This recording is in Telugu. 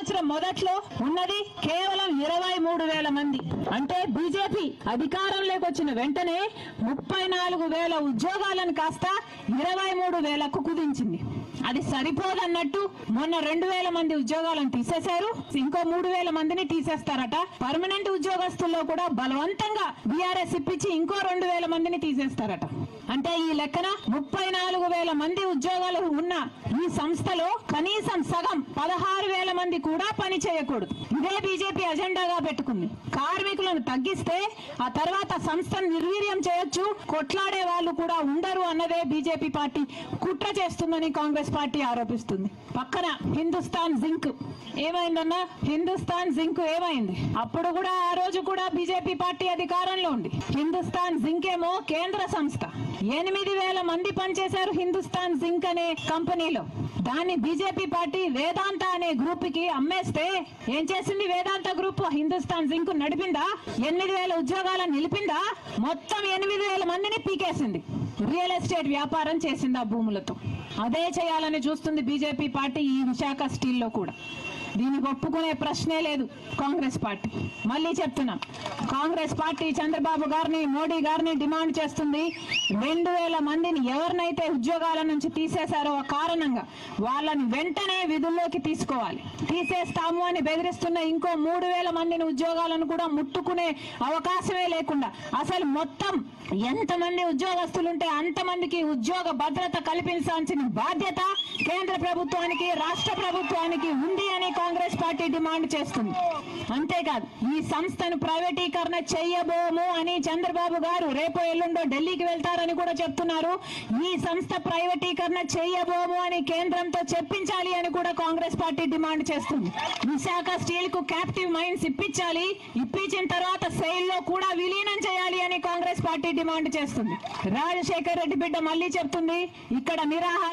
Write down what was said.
మొదట్లో ఉన్నది కేవలం 23,000 మంది. అంటే బీజేపీ అధికారంలోకి వచ్చిన వెంటనే 34,000 ఉద్యోగాలను కాస్త 23,000కు కుదించింది. అది సరిపోదన్నట్టు మొన్న 2,000 మంది ఉద్యోగాలను తీసేశారు. ఇంకో 3,000 మందిని తీసేస్తారట. పర్మనెంట్ ఉద్యోగస్తుల్లో కూడా బలవంతంగా బీఆర్ఎస్ ఇప్పించి ఇంకో 2,000 మందిని తీసేస్తారట. అంటే ఈ లెక్కన 34,000 మంది ఉద్యోగాలు ఉన్న ఈ సంస్థలో కనీసం సగం 16,000 మంది కూడా పని చేయకూడదు. ఇదే బీజేపీ అజెండాగా పెట్టుకుంది. కార్మికులను తగ్గిస్తే ఆ తర్వాత సంస్థను నిర్వీర్యం చేయొచ్చు, కొట్లాడే వాళ్ళు కూడా ఉండరు అన్నదే బీజేపీ పార్టీ కుట్ర చేస్తుందని కాంగ్రెస్ పార్టీ ఆరోపిస్తుంది. పక్కన హిందుస్థాన్ జింక్ ఏమైందన్నా? హిందుస్థాన్ జింక్ ఏమైంది? అప్పుడు కూడా ఆ రోజు కూడా బీజేపీ పార్టీ అధికారంలో ఉంది. హిందుస్థాన్ జింక్ ఏమో కేంద్ర సంస్థ. 8,000 మంది పనిచేశారు హిందుస్థాన్ జింక్ అనే కంపెనీలో. దాన్ని బీజేపీ పార్టీ వేదాంత అనే గ్రూప్ కి అమ్మేస్తే ఏం చేసింది? వేదాంత గ్రూప్ హిందుస్థాన్ జింక్ నడిపిందా? 8,000 ఉద్యోగాలను నిలిపిందా? మొత్తం 8,000 మందిని పీకేసింది. రియల్ ఎస్టేట్ వ్యాపారం చేసింది ఆ భూములతో. అదే చేయాలని చూస్తుంది బీజేపీ పార్టీ ఈ విశాఖ స్టీల్లో కూడా. దీనికి ఒప్పుకునే ప్రశ్నే లేదు కాంగ్రెస్ పార్టీ. మళ్ళీ చెప్తున్నాం, కాంగ్రెస్ పార్టీ చంద్రబాబు గారిని, మోడీ గారిని డిమాండ్ చేస్తుంది 2,000 మందిని ఎవరినైతే ఉద్యోగాల నుంచి తీసేశారో ఆ కారణంగా వాళ్ళని వెంటనే విధుల్లోకి తీసుకోవాలి. తీసేస్తాము అని బెదిరిస్తున్న ఇంకో 3,000 మందిని ఉద్యోగాలను కూడా ముట్టుకునే అవకాశమే లేకుండా అసలు మొత్తం ఎంతమంది ఉద్యోగస్తులుంటే అంతమందికి ఉద్యోగ భద్రత కల్పించాల్సిన బాధ్యత కేంద్ర ప్రభుత్వానికి, రాష్ట్ర ప్రభుత్వానికి ఉంది అని కాంగ్రెస్ పార్టీ డిమాండ్ చేస్తుంది. అంతేకాదు ఈ సంస్థను ప్రైవేటీకరణ చేయబోము అని చంద్రబాబు గారు రేపో ఎల్లుండో ఢిల్లీకి వెళ్తారని కూడా చెప్తున్నారు. ఈ సంస్థ ప్రైవేటీకరణ చేయబోము అని కేంద్రంతో చెప్పించాలి అని కూడా కాంగ్రెస్ పార్టీ డిమాండ్ చేస్తుంది. విశాఖ స్టీల్ కు క్యాప్టివ్ మైన్స్ ఇప్పించాలి, ఇప్పించిన తర్వాత సెయిల్ లో కూడా విలీనం చేయాలి అని కాంగ్రెస్ పార్టీ డిమాండ్ చేస్తుంది. రాజశేఖర్ రెడ్డి బిడ్డ మళ్ళీ చెప్తుంది, ఇక్కడ నిరాహార